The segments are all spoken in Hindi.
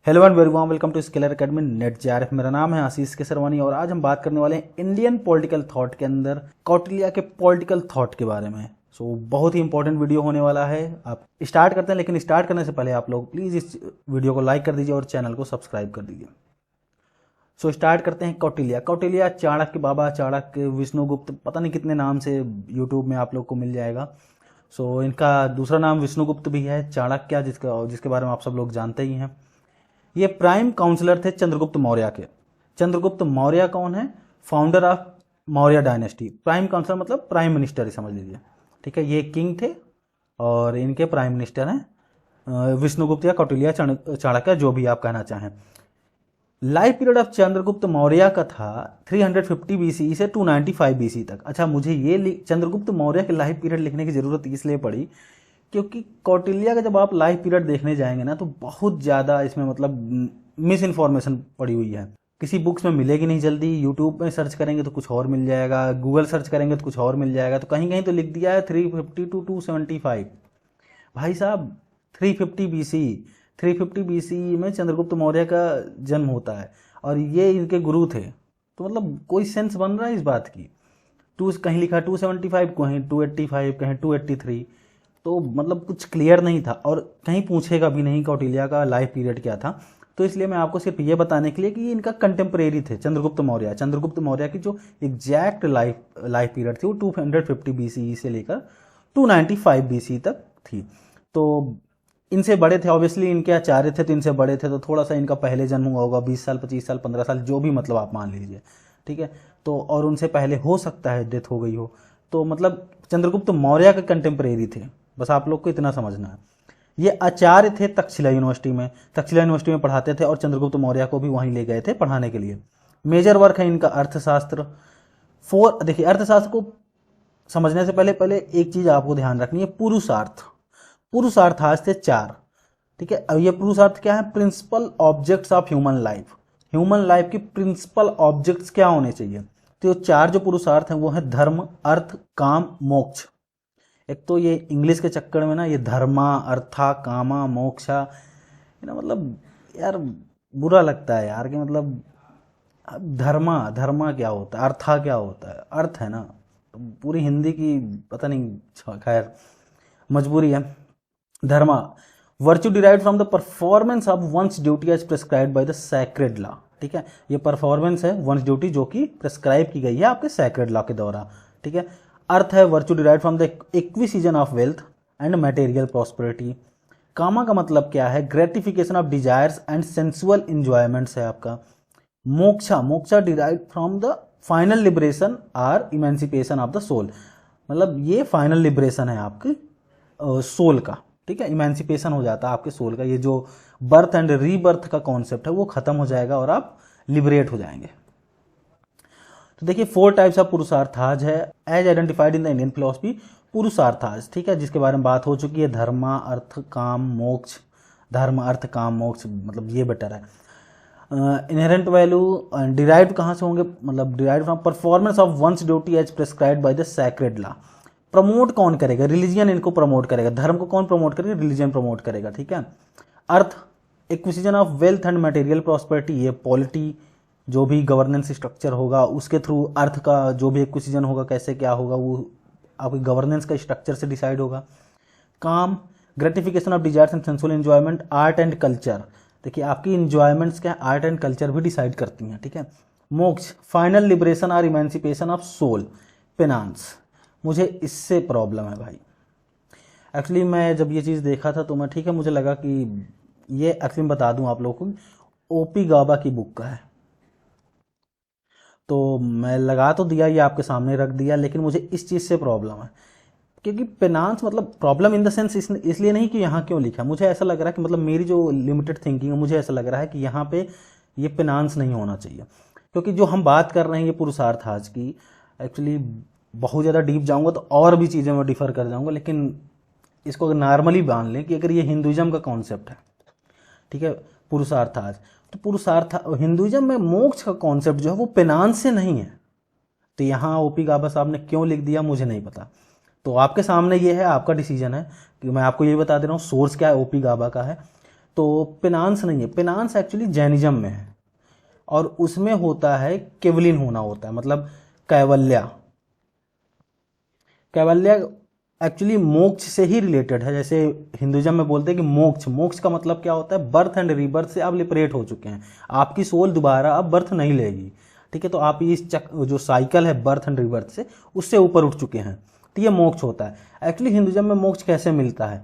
Hello and very warm welcome to Skiller academy NET JRF. मेरा नाम है आशीष केसरवानी और आज हम बात करने वाले हैं इंडियन पॉलिटिकल थॉट के अंदर कौटिल्य के पॉलिटिकल थॉट के बारे में। बहुत ही इंपॉर्टेंट वीडियो होने वाला है। आप स्टार्ट करते हैं, लेकिन स्टार्ट करने से पहले आप लोग प्लीज़ इस वीडियो को लाइक कर दीजिए और चैनल को सब्सक्राइब कर दीजिए। स्टार्ट करते हैं। कौटिल्य चाणक्य, बाबा चाणक्य, विष्णुगुप्त, पता नहीं कितने नाम से यूट्यूब में आप लोग को मिल जाएगा। इनका दूसरा नाम विष्णुगुप्त भी है, चाणक्य जिसके बारे में आप सब लोग जानते ही हैं। ये प्राइम काउंसलर थे चंद्रगुप्त मौर्य के। चंद्रगुप्त मौर्य कौन है? Founder of Maurya dynasty. Prime counsellor मतलब प्राइम मिनिस्टर ही समझ लीजिए, ठीक है। ये किंग थे और इनके प्राइम मिनिस्टर हैं विष्णुगुप्त या कौटिल्य चाणक्य, जो भी आप कहना चाहें। Life period of Chandragupta Maurya का था 350 बीसी से 295 बीसी तक। अच्छा, मुझे ये चंद्रगुप्त मौर्य के लाइफ पीरियड लिखने की जरूरत इसलिए पड़ी क्योंकि कौटिल्य का जब आप लाइफ पीरियड देखने जाएंगे ना तो बहुत ज़्यादा इसमें मतलब मिस इन्फॉर्मेशन पड़ी हुई है। किसी बुक्स में मिलेगी नहीं जल्दी। यूट्यूब में सर्च करेंगे तो कुछ और मिल जाएगा, गूगल सर्च करेंगे तो कुछ और मिल जाएगा। तो कहीं कहीं तो लिख दिया है 350 टू 275। भाई साहब 350 बीसी, 350 बीसी में चंद्रगुप्त मौर्य का जन्म होता है और ये इनके गुरु थे। तो मतलब कोई सेंस बन रहा है इस बात की? कहीं लिखा 275, कहीं 285, कहीं 283। तो मतलब कुछ क्लियर नहीं था और कहीं पूछेगा भी नहीं कौटिल्य का लाइफ पीरियड क्या था। तो इसलिए मैं आपको सिर्फ ये बताने के लिए कि ये इनका कंटेम्प्रेरी थे चंद्रगुप्त मौर्य की जो एग्जैक्ट लाइफ पीरियड थी वो 250 बीसी से लेकर 295 बीसी तक थी। तो इनसे बड़े थे, ऑब्वियसली इनके आचार्य थे तो इनसे बड़े थे, तो थोड़ा सा इनका पहले जन्म हुआ होगा, 20 साल 25 साल 15 साल जो भी मतलब आप मान लीजिए, ठीक है। तो और उनसे पहले हो सकता है डेथ हो गई हो। तो मतलब चंद्रगुप्त मौर्य के कंटेम्प्रेरी थे, बस आप लोग को इतना समझना है। ये आचार्य थे तक्षशिला यूनिवर्सिटी में पढ़ाते थे और चंद्रगुप्त मौर्य को भी वहीं ले गए थे पढ़ाने के लिए। मेजर वर्क है इनका अर्थशास्त्र। देखिए, अर्थशास्त्र को समझने से पहले एक चीज आपको ध्यान रखनी है, पुरुषार्थ आज थे 4, ठीक है। अब ये पुरुषार्थ क्या है? Principal objects of human life की प्रिंसिपल ऑब्जेक्ट्स क्या होने चाहिए? तो 4 जो पुरुषार्थ हैं वो है धर्म, अर्थ, काम, मोक्ष। एक तो ये इंग्लिश के चक्कर में ना ये धर्मा, अर्था, कामा, मोक्षा, मतलब यार बुरा लगता है यार कि मतलब धर्मा क्या होता है, अर्था क्या होता है? अर्थ है ना, तो पूरी हिंदी की पता नहीं, खैर मजबूरी है। Dharma, virtue derived from the performance of one's duty as prescribed by the sacred law, ठीक है। ये परफॉर्मेंस है वंस ड्यूटी जो कि प्रिस्क्राइब की गई है आपके सैक्रेड लॉ के द्वारा, ठीक है। अर्थ है virtue derived from the acquisition of wealth and material prosperity. Kama का मतलब क्या है? Gratification of desires and sensual enjoyments है आपका। Moksha derived from the final liberation और इमेंसिपेशन ऑफ द सोल, मतलब ये फाइनल लिबरेशन है आपकी सोल का, ठीक है। इमेंसिपेशन हो जाता है आपके सोल का। ये जो बर्थ एंड रीबर्थ का कॉन्सेप्ट है वो खत्म हो जाएगा और आप लिबरेट हो जाएंगे। तो देखिए 4 टाइप्स ऑफ पुरुषार्थाज है as identified in the Indian philosophy. Purusharthas, ठीक है, जिसके बारे में बात हो चुकी है, धर्मा, अर्थ, काम, मोक्ष। धर्म, अर्थ, काम, मोक्ष, मतलब ये बेटर है। इनहेरेंट वैल्यू डिराइव्ड कहाँ से होंगे? मतलब derived from performance of one's duty as prescribed by the sacred law. Promote कौन करेगा? रिलीजियन इनको प्रमोट करेगा। धर्म को कौन प्रमोट करेगा? रिलीजियन प्रमोट करेगा, ठीक है। Artha, acquisition of wealth and material prosperity, ये पॉलिटी जो भी गवर्नेंस स्ट्रक्चर होगा उसके थ्रू अर्थ का जो भी एक्विजिशन होगा, कैसे क्या होगा, वो आपकी गवर्नेंस का स्ट्रक्चर से डिसाइड होगा। काम, gratification of desires and sensual enjoyment. Art and culture, देखिए आपकी इंजॉयमेंट्स क्या, आर्ट एंड कल्चर भी डिसाइड करती हैं, ठीक है। मोक्ष, फाइनल लिबरेशन और इमेंसिपेशन ऑफ सोल। पेनांस, मुझे इससे प्रॉब्लम है भाई। एक्चुअली मैं जब ये चीज़ देखा था तो मैं, ठीक है, मुझे लगा कि ये एक्चुअली बता दूं आप लोगों को, ओपी गाबा की बुक का है। तो मैं लगा तो दिया, ये आपके सामने रख दिया, लेकिन मुझे इस चीज़ से प्रॉब्लम है क्योंकि पेनांस, मतलब प्रॉब्लम इन द सेंस इसलिए नहीं कि यहाँ क्यों लिखा, मुझे ऐसा लग रहा है कि मतलब मेरी जो लिमिटेड थिंकिंग है, मुझे ऐसा लग रहा है कि यहाँ पे ये पेनांस नहीं होना चाहिए। क्योंकि जो हम बात कर रहे हैं ये पुरुषार्थाज की, एक्चुअली बहुत ज़्यादा डीप जाऊँगा तो और भी चीज़ें मैं डिफर कर जाऊँगा, लेकिन इसको अगर नॉर्मली मान लें कि अगर ये हिंदुइज्म का कॉन्सेप्ट है, ठीक है, पुरुषार्थाज, तो पुरुषार्थ हिंदुइज्म में मोक्ष का कॉन्सेप्ट जो है वो पेनांस से नहीं है। तो यहाँ ओपी गाबा साहब ने क्यों लिख दिया मुझे नहीं पता। तो आपके सामने ये है, आपका डिसीजन है कि मैं आपको ये बता दे रहा हूँ सोर्स क्या है ओपी गाबा का है। तो पेनांस नहीं है, पेनांस एक्चुअली जैनिज्म में है और उसमें होता है केवलिन होना होता है, मतलब कैवल्या। कैवल्या एक्चुअली मोक्ष से ही रिलेटेड है। जैसे हिंदुइज्म में बोलते हैं कि मोक्ष, मोक्ष का मतलब क्या होता है, बर्थ एंड रीबर्थ से आप लिबरेट हो चुके हैं, आपकी सोल दोबारा अब बर्थ नहीं लेगी, ठीक है। तो आप इस जो साइकिल है बर्थ एंड रीबर्थ से, उससे ऊपर उठ चुके हैं, तो ये मोक्ष होता है। एक्चुअली हिंदुइज्म में मोक्ष कैसे मिलता है,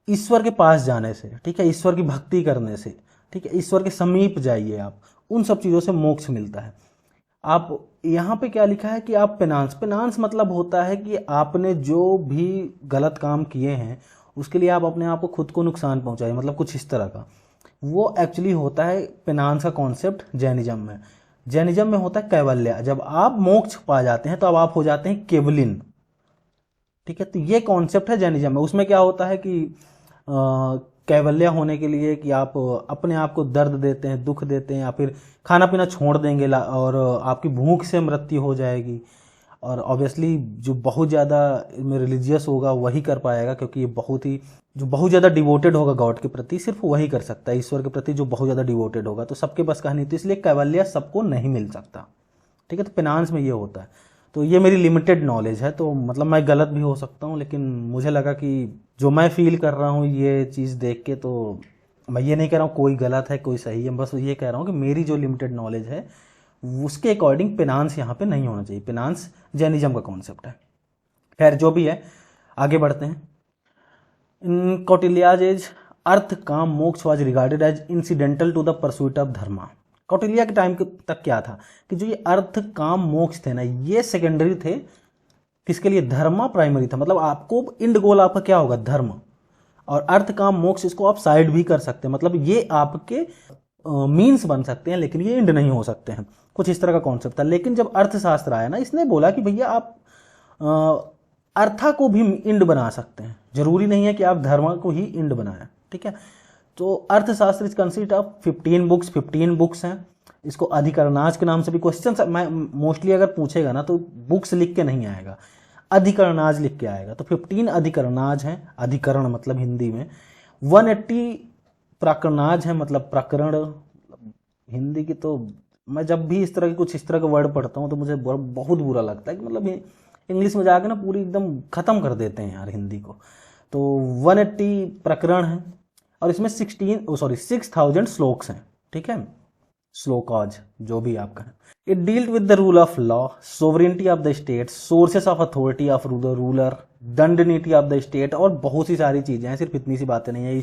ईश्वर के पास जाने से, ठीक है, ईश्वर की भक्ति करने से, ठीक है, ईश्वर के समीप जाइए आप, उन सब चीज़ों से मोक्ष मिलता है। आप यहाँ पे क्या लिखा है कि आप पेनांस, पेनांस मतलब होता है कि आपने जो भी गलत काम किए हैं उसके लिए आप अपने आप को खुद को नुकसान पहुंचाए, मतलब कुछ इस तरह का, वो एक्चुअली होता है पेनांस का कॉन्सेप्ट जैनिज्म में। जैनिज्म में होता है कैवल्या, जब आप मोक्ष पा जाते हैं तो अब आप हो जाते हैं केवलिन, ठीक है। तो ये कॉन्सेप्ट है जैनिज्म में। उसमें क्या होता है कि कैवल्या होने के लिए कि आप अपने आप को दर्द देते हैं, दुख देते हैं, या फिर खाना पीना छोड़ देंगे और आपकी भूख से मृत्यु हो जाएगी। और ऑब्वियसली जो बहुत ज़्यादा रिलीजियस होगा वही कर पाएगा, क्योंकि ये जो बहुत ज़्यादा डिवोटेड होगा गॉड के प्रति, सिर्फ वही कर सकता है, ईश्वर के प्रति जो बहुत ज़्यादा डिवोटेड होगा। तो सबके बस का नहीं, तो इसलिए कैवल्या सबको नहीं मिल सकता, ठीक है। तो पेनांस में ये होता है। तो ये मेरी लिमिटेड नॉलेज है, तो मतलब मैं गलत भी हो सकता हूँ, लेकिन मुझे लगा कि जो मैं फील कर रहा हूँ ये चीज़ देख के, तो मैं ये नहीं कह रहा हूँ कोई गलत है कोई सही है, बस ये कह रहा हूँ कि मेरी जो लिमिटेड नॉलेज है उसके अकॉर्डिंग पेनांस यहाँ पे नहीं होना चाहिए। पेनांस जैनिज्म का कॉन्सेप्ट है। खैर जो भी है, आगे बढ़ते हैं। इन Kautilya's as artha kama moksha was regarded as incidental to the pursuit of dharma. Kautilya के टाइम तक क्या था कि जो ये अर्थ काम मोक्ष थे ना, ये सेकेंडरी थे, किसके लिए, धर्मा प्राइमरी था। मतलब आपको इंड गोल आपका क्या होगा, धर्म, और अर्थ काम मोक्ष इसको आप साइड भी कर सकते हैं, मतलब ये आपके मीन्स बन सकते हैं, लेकिन ये इंड नहीं हो सकते हैं, कुछ इस तरह का कॉन्सेप्ट था। लेकिन जब अर्थशास्त्र आया ना, इसने बोला कि भैया आप अर्था को भी इंड बना सकते हैं, जरूरी नहीं है कि आप धर्म को ही इंड बनाएं, ठीक है। तो अर्थशास्त्र इज कंसिस्ट ऑफ 15 बुक्स हैं। इसको अधिकरणाज के नाम से भी क्वेश्चन मैं मोस्टली अगर पूछेगा ना तो बुक्स लिख के नहीं आएगा, अधिकरणाज लिख के आएगा। तो 15 अधिकरणाज हैं, अधिकरण मतलब हिंदी में। 180 प्रकरणाज है, मतलब प्रकरण हिंदी की। तो मैं जब भी इस तरह के कुछ इस तरह के वर्ड पढ़ता हूँ तो मुझे बहुत बुरा लगता है कि मतलब इंग्लिश में जाके ना पूरी एकदम खत्म कर देते हैं यार हिंदी को। तो 180 प्रकरण हैं और इसमें 6,000 श्लोक्स हैं, ठीक है, श्लोकाज जो भी आप कहें। It dealt with the rule of law, sovereignty of the state, sources of authority of the ruler, dandaniti of the state, और बहुत सी सारी चीजें हैं, सिर्फ इतनी सी बातें नहीं है।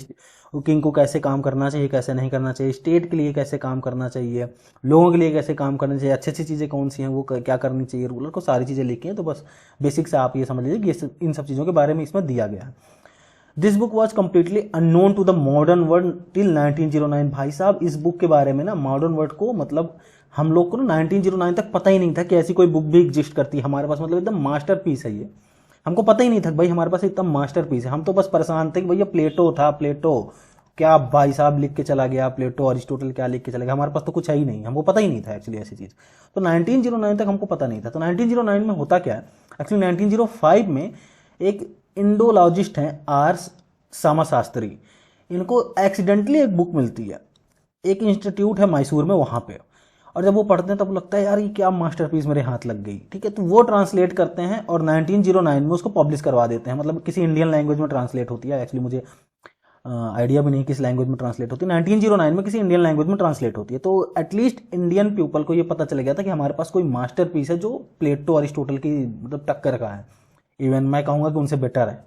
किंग को कैसे काम करना चाहिए, कैसे नहीं करना चाहिए, स्टेट के लिए कैसे काम करना चाहिए, लोगों के लिए कैसे काम करना चाहिए, अच्छी अच्छी चीज़ें कौन सी हैं वो क्या करनी चाहिए, रूलर को सारी चीज़ें लिखी हैं। तो बस बेसिक से आप ये समझ लीजिए कि इन सब चीज़ों के बारे में इसमें दिया गया है। This book was completely unknown to the modern world till 1909। भाई साहब इस बुक के बारे में ना मॉडर्न वर्ल्ड को, मतलब हम लोग को ना 1909 तक पता ही नहीं था कि ऐसी कोई बुक भी एग्जिस्ट करती है हमारे पास। मतलब एकदम मास्टर पीस है ये, हमको पता ही नहीं था भाई हमारे पास इतना मास्टर पीस है। हम तो बस परेशान थे कि भैया प्लेटो था, प्लेटो क्या भाई साहब लिख के चला गया, प्लेटो अरिस्टोटल क्या लिख के चला गया, हमारे पास तो कुछ है ही नहीं, हमको पता ही नहीं था एक्चुअली ऐसी चीज़। तो 1909 तक हमको पता नहीं था। तो 1909 में होता क्या है, एक्चुअली 1905 में एक इंडोलॉजिस्ट हैं आर सामाशास्त्री, इनको एक्सीडेंटली एक बुक मिलती है, एक इंस्टीट्यूट है मैसूर में वहाँ पे, और जब वो पढ़ते हैं तब लगता है यार ये क्या मास्टरपीस मेरे हाथ लग गई, ठीक है। तो वो ट्रांसलेट करते हैं और 1909 में उसको पब्लिश करवा देते हैं। मतलब किसी इंडियन लैंग्वेज में ट्रांसलेट होती है, एक्चुअली मुझे आइडिया भी नहीं किस लैंग्वेज में ट्रांसलेट होती है। 1909 में किसी इंडियन लैंग्वेज में ट्रांसलेट होती है। तो एटलीस्ट इंडियन पीपल को ये पता चल गया था कि हमारे पास कोई मास्टरपीस है जो प्लेटो अरिस्टोटल की मतलब टक्कर का है, इवन मैं कहूँगा कि उनसे बेटर है।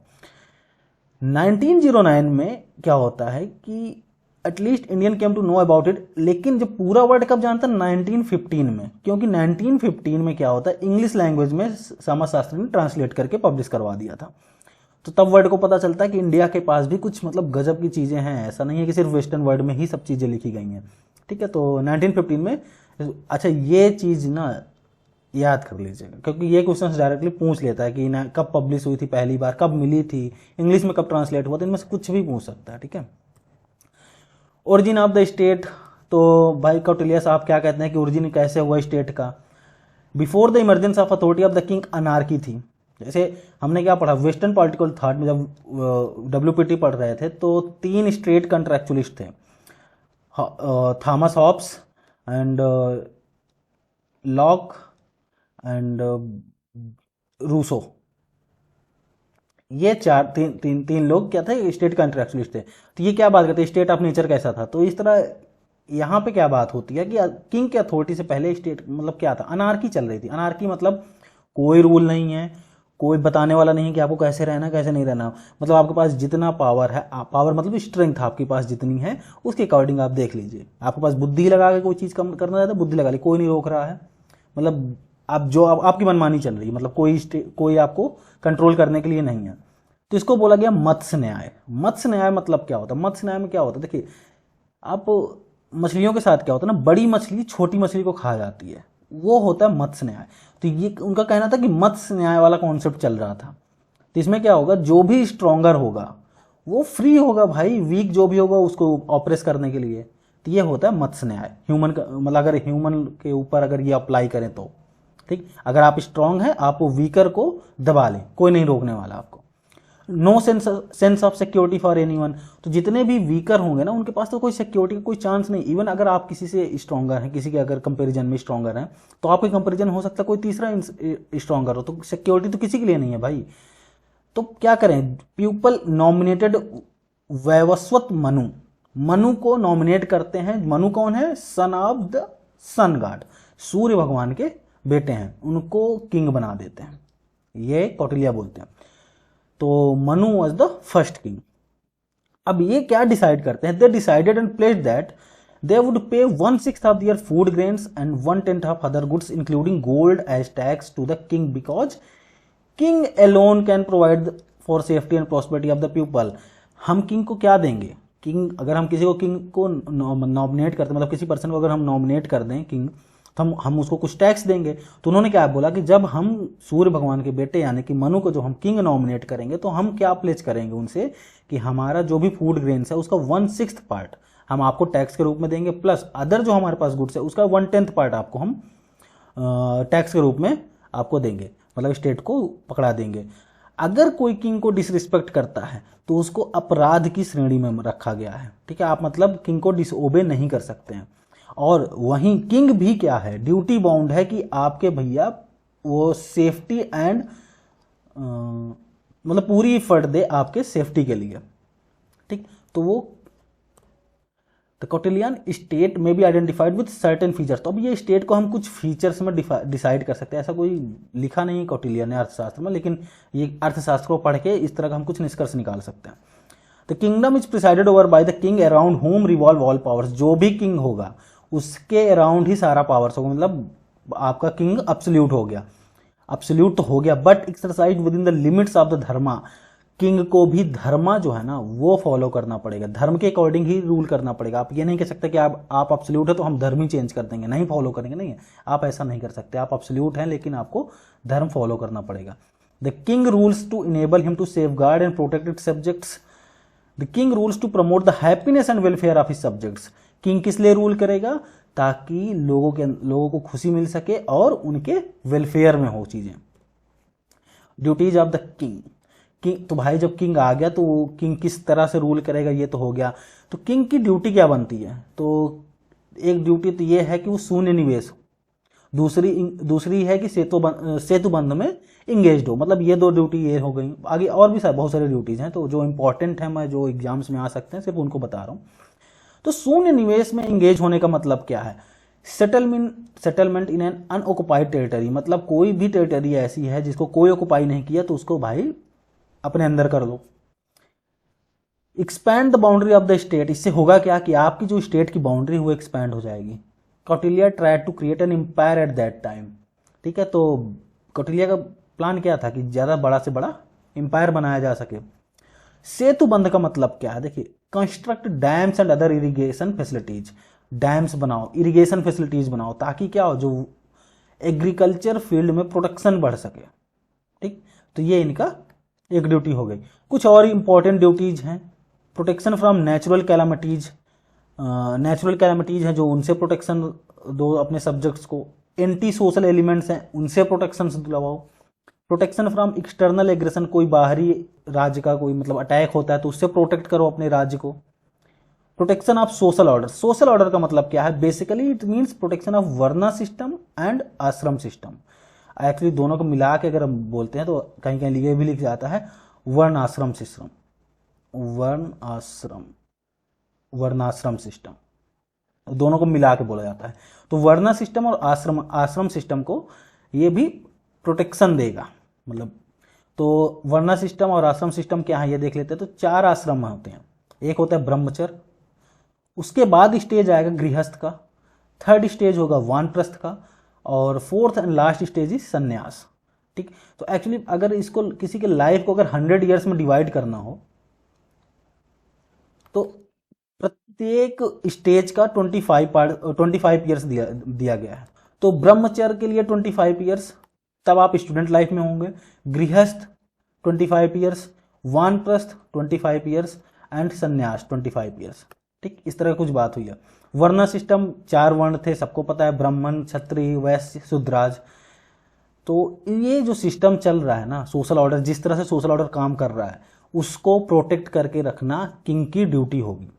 1909 में क्या होता है कि at least Indian came to know about it, लेकिन जब पूरा वर्ड कब जानता है 1915 में, क्योंकि 1915 में क्या होता है इंग्लिश लैंग्वेज में समाजशास्त्र ने ट्रांसलेट करके पब्लिश करवा दिया था। तो तब वर्ड को पता चलता है कि इंडिया के पास भी कुछ मतलब गजब की चीज़ें हैं, ऐसा नहीं है कि सिर्फ वेस्टर्न वर्ड में ही सब चीज़ें लिखी गई हैं, ठीक है। तो 1915 में, अच्छा ये चीज़ ना याद कर लीजिएगा क्योंकि ये क्वेश्चन डायरेक्टली पूछ लेता है कि ना कब पब्लिश हुई थी पहली बार, कब मिली थी, इंग्लिश में कब ट्रांसलेट हुआ, तो इनमें से कुछ भी पूछ सकता है, ठीक है। ओरिजिन ऑफ द स्टेट, तो भाई कौटिल्य साहब क्या कहते हैं कि ओरिजिन कैसे हुआ स्टेट का। Before the emergence of authority of the king anarchy थी। जैसे हमने क्या पढ़ा वेस्टर्न पॉलिटिकल थॉट में, जब WPT पढ़ रहे थे तो 3 स्ट्रेट कंट्रैक्चुअलिस्ट थे, Thomas Hobbes and Locke and Rousseau. ये तीन लोग क्या थे, स्टेट कंट्रैक्चुअलिस्ट थे। तो ये क्या बात करते हैं, स्टेट ऑफ नेचर कैसा था। तो इस तरह यहाँ पे क्या बात होती है कि किंग के अथॉरिटी से पहले स्टेट मतलब क्या था, अनार्की चल रही थी। अनार्की मतलब कोई रूल नहीं है, कोई बताने वाला नहीं है कि आपको कैसे रहना कैसे नहीं रहना। मतलब आपके पास जितना पावर है, पावर मतलब स्ट्रेंथ आपके पास जितनी है उसके अकॉर्डिंग आप देख लीजिए। आपके पास बुद्धि लगा के कोई चीज़ कम करना चाहता है, बुद्धि लगा ली, कोई नहीं रोक रहा है। मतलब आप जो आपकी मनमानी चल रही है, मतलब कोई आपको कंट्रोल करने के लिए नहीं है। तो इसको बोला गया मत्स्य न्याय। मत्स्य न्याय मतलब क्या होता है, मत्स्य न्याय में क्या होता है, देखिए आप मछलियों के साथ क्या होता है ना, बड़ी मछली छोटी मछली को खा जाती है, वो होता है मत्स्य न्याय। तो ये उनका कहना था कि मत्स्य न्याय वाला कॉन्सेप्ट चल रहा था। तो इसमें क्या होगा, जो भी स्ट्रॉन्गर होगा वो फ्री होगा भाई, वीक जो भी होगा उसको ऑपरेस करने के लिए। तो ये होता है मत्स्य न्याय। ह्यूमन का मतलब अगर ह्यूमन के ऊपर अगर ये अप्लाई करें तो ठीक, अगर आप स्ट्रांग हैं आप वीकर को दबा लें, कोई नहीं रोकने वाला आपको। No sense of security for anyone. तो जितने भी वीकर होंगे ना उनके पास तो कोई सिक्योरिटी का कोई चांस नहीं। इवन अगर आप किसी से स्ट्रॉन्गर हैं, किसी के अगर कंपैरिजन में स्ट्रॉन्गर हैं, तो आपके कंपैरिजन हो सकता है कोई तीसरा स्ट्रॉन्गर हो, तो सिक्योरिटी तो किसी के लिए नहीं है भाई। तो क्या करें, पीपल नॉमिनेटेड वैवस्वत मनु, मनु को नॉमिनेट करते हैं। मनु कौन है, son of the sun god, Surya भगवान के बेटे हैं, उनको किंग बना देते हैं, ये कौटिल्य बोलते हैं। तो Manu was the first king. अब ये क्या डिसाइड करते हैं, they decided and placed that they would pay 1/6 of their food grains and 1/10 of other goods including gold as tax to the king because king alone can provide for safety and prosperity of the people. हम किंग को क्या देंगे, किंग अगर हम किसी को किंग को नॉमिनेट करते, मतलब किसी पर्सन को अगर हम नॉमिनेट कर दें किंग, तो हम उसको कुछ टैक्स देंगे। तो उन्होंने क्या बोला कि जब हम सूर्य भगवान के बेटे यानी कि मनु को जो हम किंग नॉमिनेट करेंगे तो हम क्या प्लेज करेंगे उनसे कि हमारा जो भी फूड ग्रेन्स है उसका 1/6 पार्ट हम आपको टैक्स के रूप में देंगे, प्लस अदर जो हमारे पास गुड्स है उसका 1/10 पार्ट आपको हम टैक्स के रूप में आपको देंगे, मतलब स्टेट को पकड़ा देंगे। अगर कोई किंग को डिसरिस्पेक्ट करता है तो उसको अपराध की श्रेणी में रखा गया है। ठीक है, आप मतलब किंग को डिसओबे नहीं कर सकते हैं। और वहीं किंग भी क्या है, ड्यूटी बाउंड है कि आपके भैया वो सेफ्टी एंड मतलब पूरी एफर्ट दे आपके सेफ्टी के लिए। ठीक, तो वो द कौटिल्यन स्टेट में be identified with certain features. तो अब ये स्टेट को हम कुछ फीचर्स में डिसाइड कर सकते हैं, ऐसा कोई लिखा नहीं है कौटिल्यन ने अर्थशास्त्र में, लेकिन ये अर्थशास्त्र को पढ़ के इस तरह का हम कुछ निष्कर्ष निकाल सकते हैं। The kingdom is presided over by the king around home revolve all powers. जो भी किंग होगा उसके अराउंड ही सारा पावर्स होगा, मतलब आपका किंग अब्सोल्यूट हो गया, अब्सोल्यूट तो हो गया, but exercise with in the limits of the Dharma. King को भी धर्मा जो है ना वो फॉलो करना पड़ेगा, धर्म के अकॉर्डिंग ही रूल करना पड़ेगा। आप ये नहीं कह सकते कि आप अब्सोल्यूट है तो हम धर्म ही चेंज कर देंगे, नहीं फॉलो करेंगे, नहीं, आप ऐसा नहीं कर सकते। आप अब्सोल्यूट हैं लेकिन आपको धर्म फॉलो करना पड़ेगा। The king rules to enable him to safeguard and protect its subjects. The king rules to promote the happiness and welfare of his subjects. King किस लिए रूल करेगा, ताकि लोगों को खुशी मिल सके और उनके वेलफेयर में हो चीजें। Duties of the king. तो भाई जब किंग आ गया तो किंग किस तरह से रूल करेगा ये तो हो गया। तो किंग की ड्यूटी क्या बनती है, तो एक ड्यूटी तो ये है कि वो शून्य निवेश हो, दूसरी है कि सेतु बंध में इंगेज हो। मतलब ये 2 ड्यूटी ये हो गई। आगे और भी बहुत सारी ड्यूटीज हैं, तो जो इंपॉर्टेंट है मैं जो एग्जाम्स में आ सकते हैं सिर्फ उनको बता रहा हूँ। तो शून्य निवेश में इंगेज होने का मतलब क्या है, settlement in an unoccupied territory. मतलब कोई भी टेरिटरी ऐसी है जिसको कोई ऑक्युपाई नहीं किया तो उसको भाई अपने अंदर कर लो। Expand the boundary of the state. इससे होगा क्या कि आपकी जो स्टेट की बाउंड्री वो एक्सपैंड हो जाएगी। Kautilya tried to create an empire at that time. ठीक है, तो कौटिल्य का प्लान क्या था कि ज्यादा बड़ा से बड़ा एम्पायर बनाया जा सके। सेतु बंध का मतलब क्या है, देखिए construct dams and other irrigation facilities. Dams बनाओ, इरिगेशन फैसिलिटीज बनाओ, ताकि क्या हो, जो एग्रीकल्चर फील्ड में प्रोडक्शन बढ़ सके। ठीक, तो ये इनका एक ड्यूटी हो गई। कुछ और इंपॉर्टेंट ड्यूटीज हैं, protection from natural calamities. Natural calamities हैं जो उनसे प्रोटेक्शन दो अपने सब्जेक्ट्स को। एंटी सोशल एलिमेंट्स हैं उनसे प्रोटेक्शन दिलवाओ। प्रोटेक्शन फ्रॉम एक्सटर्नल एग्रेशन, कोई बाहरी राज्य का कोई मतलब अटैक होता है तो उससे प्रोटेक्ट करो अपने राज्य को। Protection of social order, social order का मतलब क्या है, basically it means protection of वर्ण सिस्टम एंड आश्रम सिस्टम। एक्चुअली दोनों को मिला के अगर हम बोलते हैं तो कहीं कहीं ये भी लिख जाता है वर्ण आश्रम सिस्टम, वर्णाश्रम सिस्टम, दोनों को मिला के बोला जाता है। तो वर्ण सिस्टम और आश्रम सिस्टम को ये भी प्रोटेक्शन देगा मतलब। तो वर्ण सिस्टम और आश्रम सिस्टम क्या है ये देख लेते हैं। तो 4 आश्रम होते हैं, एक होता है ब्रह्मचर्य, उसके बाद स्टेज आएगा गृहस्थ का, थर्ड स्टेज होगा वानप्रस्थ का, और fourth and last stage is संन्यास। ठीक, तो एक्चुअली अगर इसको किसी के लाइफ को अगर 100 ईयर्स में डिवाइड करना हो तो प्रत्येक स्टेज का 25 ईयर्स दिया गया है। तो ब्रह्मचर्य के लिए 25 ईयर्स, तब आप स्टूडेंट लाइफ में होंगे। गृहस्थ 25 ईयर्स, वानप्रस्थ 25 ईयर्स एंड संन्यास 25 ईयर्स। ठीक, इस तरह कुछ बात हुई है। वर्ण सिस्टम 4 वर्ण थे, सबको पता है, ब्राह्मण, क्षत्रिय, वैश्य, शूद्राज। तो ये जो सिस्टम चल रहा है ना, सोशल ऑर्डर, जिस तरह से सोशल ऑर्डर काम कर रहा है उसको प्रोटेक्ट करके रखना किंग की ड्यूटी होगी।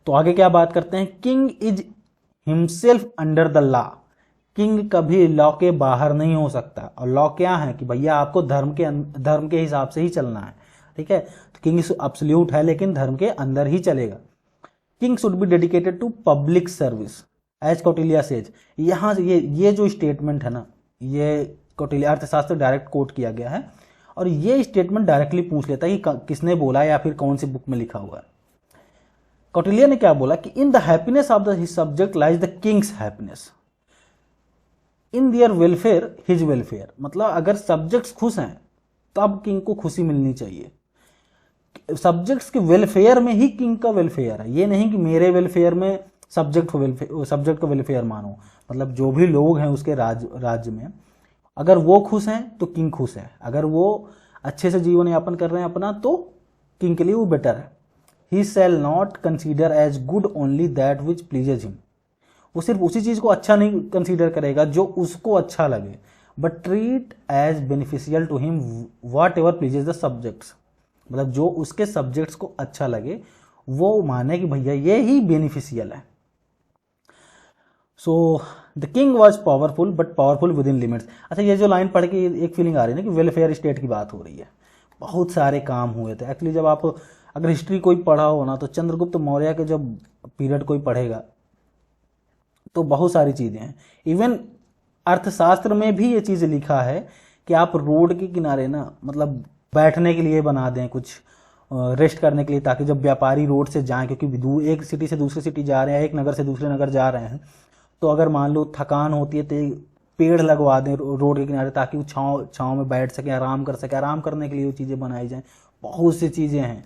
तो आगे क्या बात करते हैं, king is himself under the law. King कभी लॉ के बाहर नहीं हो सकता। और लॉ क्या है कि भैया आपको धर्म के हिसाब से ही चलना है। ठीक है, तो किंग एब्सोल्यूट है लेकिन धर्म के अंदर ही चलेगा। King should be dedicated to public service as Kautilya says. यहाँ ये जो स्टेटमेंट है ना, ये कौटिल्य अर्थशास्त्र डायरेक्ट कोट किया गया है और ये स्टेटमेंट डायरेक्टली पूछ लेता है कि किसने बोला या फिर कौन सी बुक में लिखा हुआ है। कौटिल्य ने क्या बोला कि in the happiness of the his subject lies the king's happiness, in their welfare his welfare. मतलब अगर सब्जेक्ट्स खुश हैं तब किंग को खुशी मिलनी चाहिए। सब्जेक्ट्स के वेलफेयर में ही किंग का वेलफेयर है। ये नहीं कि मेरे वेलफेयर में सब्जेक्ट को वेलफेयर मानो। मतलब जो भी लोग हैं उसके राज्य में अगर वो खुश हैं तो किंग खुश है, अगर वो अच्छे से जीवन यापन कर रहे हैं अपना तो किंग के लिए वो बेटर है। He shall not consider as good only that which pleases him. वो सिर्फ उसी चीज को अच्छा नहीं कंसीडर करेगा जो उसको अच्छा लगे, but treat as beneficial to him whatever pleases the subjects. मतलब जो उसके सब्जेक्ट्स को अच्छा लगे वो माने कि भैया ये ही बेनिफिशियल है। So the king was powerful but powerful with in limits. अच्छा, ये जो लाइन पढ़ के एक फीलिंग आ रही है ना कि वेलफेयर स्टेट की बात हो रही है। बहुत सारे काम हुए थे एक्चुअली। जब आप अगर हिस्ट्री कोई पढ़ा हो ना तो चंद्रगुप्त मौर्य के जब पीरियड कोई पढ़ेगा तो बहुत सारी चीजें हैं। इवन अर्थशास्त्र में भी ये चीज लिखा है कि आप रोड के किनारे ना मतलब बैठने के लिए बना दें, कुछ रेस्ट करने के लिए, ताकि जब व्यापारी रोड से जाएं, क्योंकि एक सिटी से दूसरी सिटी जा रहे हैं, एक नगर से दूसरे नगर जा रहे हैं, तो अगर मान लो थकान होती है तो पेड़ लगवा दें रोड के किनारे ताकि वो छाँव में बैठ सके, आराम कर सके। आराम करने के लिए वो चीज़ें बनाई जाएं। बहुत सी चीज़ें हैं,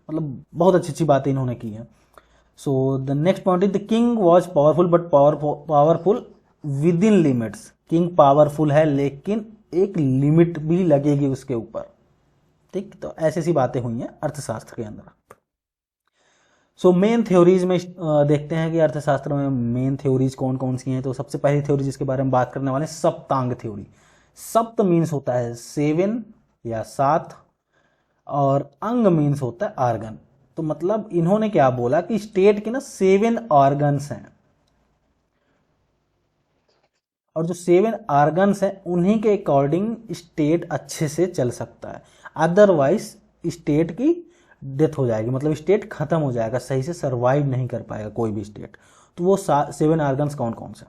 मतलब बहुत अच्छी अच्छी बातें इन्होंने की हैं। So the next point is the king was powerful but powerful with in limits. King powerful है लेकिन एक लिमिट भी लगेगी उसके ऊपर। ठीक, तो ऐसी सी बातें हुई हैं अर्थशास्त्र के अंदर। सो मेन थ्योरीज में देखते हैं कि अर्थशास्त्र में मेन थ्योरीज कौन कौन सी हैं। तो सबसे पहली थ्योरी जिसके बारे में बात करने वाले हैं, सप्तांग थ्योरी। सप्त मीन्स होता है 7 या 7 और अंग मीन्स होता है आर्गन। तो मतलब इन्होंने क्या बोला कि स्टेट के ना 7 ऑर्गन्स हैं और जो 7 ऑर्गन्स हैं उन्हीं के अकॉर्डिंग स्टेट अच्छे से चल सकता है। अदरवाइज स्टेट की डेथ हो जाएगी, मतलब स्टेट खत्म हो जाएगा, सही से सरवाइव नहीं कर पाएगा कोई भी स्टेट। तो वो 7 ऑर्गन्स कौन कौन से?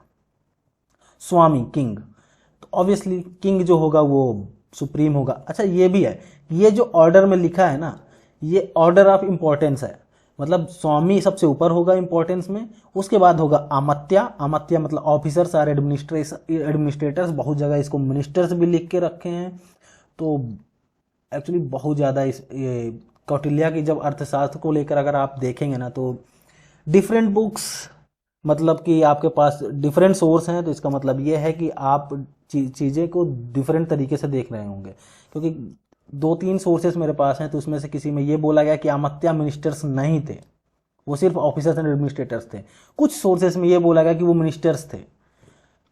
स्वामी, किंग। तो ऑब्वियसली किंग जो होगा वो सुप्रीम होगा। अच्छा, ये भी है, ये जो ऑर्डर में लिखा है ना, ये ऑर्डर ऑफ इंपॉर्टेंस है। मतलब स्वामी सबसे ऊपर होगा इंपॉर्टेंस में, उसके बाद होगा अमात्या। अमात्या मतलब ऑफिसर्स और एडमिनिस्ट्रेटर्स, बहुत जगह इसको मिनिस्टर्स भी लिख के रखे हैं। तो एक्चुअली बहुत ज़्यादा ये कौटिल्य की जब अर्थशास्त्र को लेकर अगर आप देखेंगे ना तो डिफरेंट बुक्स, मतलब कि आपके पास डिफरेंट सोर्स हैं, तो इसका मतलब ये है कि आप चीज़ें को डिफरेंट तरीके से देख रहे होंगे। क्योंकि 2-3 सोर्सेस मेरे पास हैं, तो उसमें से किसी में ये बोला गया कि अमात्या मिनिस्टर्स नहीं थे, वो सिर्फ ऑफिसर्स एंड एडमिनिस्ट्रेटर्स थे। कुछ सोर्सेस में ये बोला गया कि वो मिनिस्टर्स थे।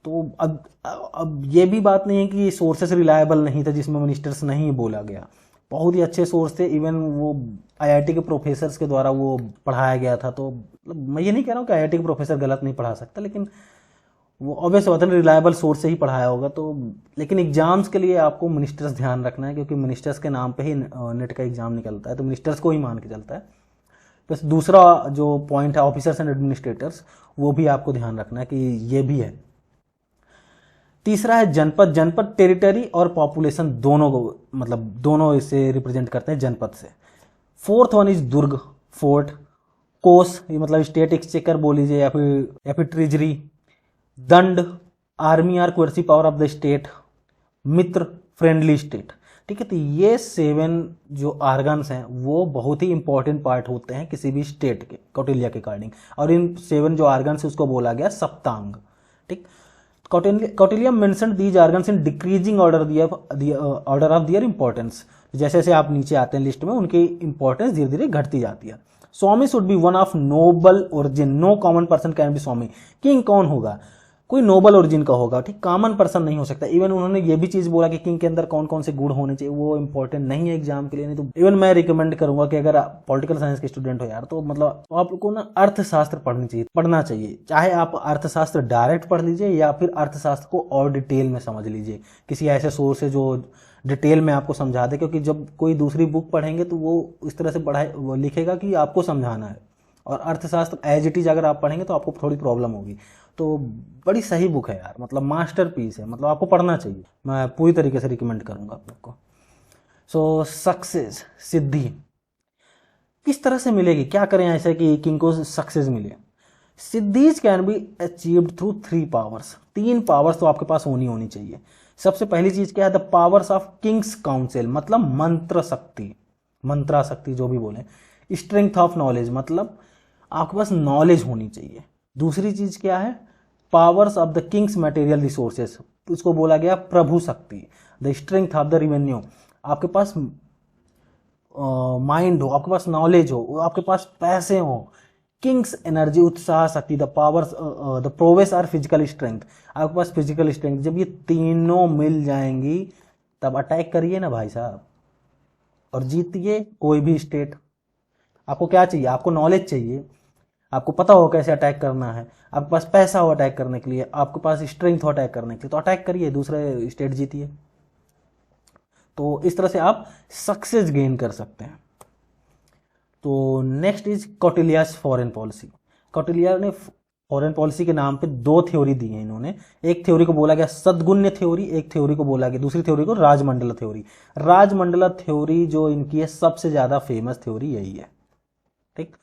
तो अब ये भी बात नहीं है कि सोर्सेस रिलायबल नहीं था जिसमें मिनिस्टर्स नहीं बोला गया, बहुत ही अच्छे सोर्स थे। इवन वो आईआईटी के प्रोफेसर्स के द्वारा वो पढ़ाया गया था। तो मतलब मैं ये नहीं कह रहा हूँ कि आईआईटी के प्रोफेसर गलत नहीं पढ़ा सकता, लेकिन वो ऑब्वियस बात है रिलायबल सोर्स से ही पढ़ाया होगा। तो लेकिन एग्जाम्स के लिए आपको मिनिस्टर्स ध्यान रखना है, क्योंकि मिनिस्टर्स के नाम पे ही नेट का एग्जाम निकलता है, तो मिनिस्टर्स को ही मान के चलता है। बस दूसरा जो पॉइंट है ऑफिसर्स एंड एडमिनिस्ट्रेटर्स, वो भी आपको ध्यान रखना है कि ये भी है। तीसरा है जनपद। जनपद टेरिटरी और पॉपुलेशन दोनों को, मतलब दोनों इसे रिप्रेजेंट करते हैं जनपद से। Fourth one is durg, fort. Kosha, ये मतलब स्टेट एक्सचेकर बोल लीजिए या फिर ट्रेजरी। दंड, आर्मी और coercive power of the state. Mitra, friendly state. ठीक है, तो ये 7 जो आर्गन्स हैं वो बहुत ही इंपॉर्टेंट पार्ट होते हैं किसी भी स्टेट के, कौटिल्य के अकॉर्डिंग। और इन 7 जो आर्गन्स उसको बोला गया सप्तांग। ठीक, Kautilya mention these organs in decreasing order of their importance. जैसे जैसे आप नीचे आते हैं लिस्ट में, उनकी इंपॉर्टेंस धीरे धीरे घटती जाती है। Swami should be one of noble origin, no common person can be swami. King कौन होगा? कोई नोबल ओरिजिन का होगा, ठीक, कॉमन पर्सन नहीं हो सकता। इवन उन्होंने ये भी चीज बोला कि किंग के अंदर कौन कौन से गुण होने चाहिए, वो इंपॉर्टेंट नहीं है एग्जाम के लिए। नहीं तो इवन मैं रिकमेंड करूंगा कि अगर आप पॉलिटिकल साइंस के स्टूडेंट हो यार, तो मतलब आप को ना अर्थशास्त्र पढ़ना चाहिए। चाहे आप अर्थशास्त्र डायरेक्ट पढ़ लीजिए या फिर अर्थशास्त्र को और डिटेल में समझ लीजिए, किसी ऐसे सोर्स से जो डिटेल में आपको समझा दे। क्योंकि जब कोई दूसरी बुक पढ़ेंगे तो वो इस तरह से वो लिखेगा कि आपको समझाना है, और अर्थशास्त्र एज इट इज अगर आप पढ़ेंगे तो आपको थोड़ी प्रॉब्लम होगी। तो बड़ी सही बुक है यार, मतलब मास्टरपीस है, मतलब आपको पढ़ना चाहिए। मैं पूरी तरीके से रिकमेंड करूंगा आप लोग को। सो सक्सेस, सिद्धि किस तरह से मिलेगी, क्या करें ऐसा कि किंग को सक्सेस मिले? Siddhis can be achieved through 3 powers. 3 powers तो आपके पास होनी चाहिए। सबसे पहली चीज क्या है? The powers of Kings council, मतलब मंत्र शक्ति, मंत्रा शक्ति जो भी बोले। स्ट्रेंथ ऑफ नॉलेज, मतलब आपके पास नॉलेज होनी चाहिए। दूसरी चीज क्या है? Powers of the Kings material resources, उसको बोला गया प्रभु शक्ति। The strength of the revenue, आपके पास माइंड हो, आपके पास नॉलेज हो, आपके पास पैसे हो। किंग्स एनर्जी, उत्साह शक्ति। The powers, the prowess are physical strength, आपके पास फिजिकल स्ट्रेंथ। जब ये तीनों मिल जाएंगी तब अटैक करिए ना भाई साहब, और जीतिए कोई भी स्टेट। आपको क्या चाहिए? आपको नॉलेज चाहिए, आपको पता हो कैसे अटैक करना है, आपके पास पैसा हो अटैक करने के लिए, आपके पास स्ट्रेंथ हो अटैक करने के लिए, तो अटैक करिए, दूसरे स्टेट जीतिए। तो इस तरह से आप सक्सेस गेन कर सकते हैं। तो next is Kautilya's foreign policy. Kautilya ने फॉरेन पॉलिसी के नाम पे 2 थ्योरी दी है इन्होंने। एक थ्योरी को बोला गया सद्गुण्य थ्योरी, एक थ्योरी को बोला गया, दूसरी थ्योरी को राजमंडल थ्योरी। राजमंडल थ्योरी जो इनकी है सबसे ज्यादा फेमस थ्योरी यही है। ठीक,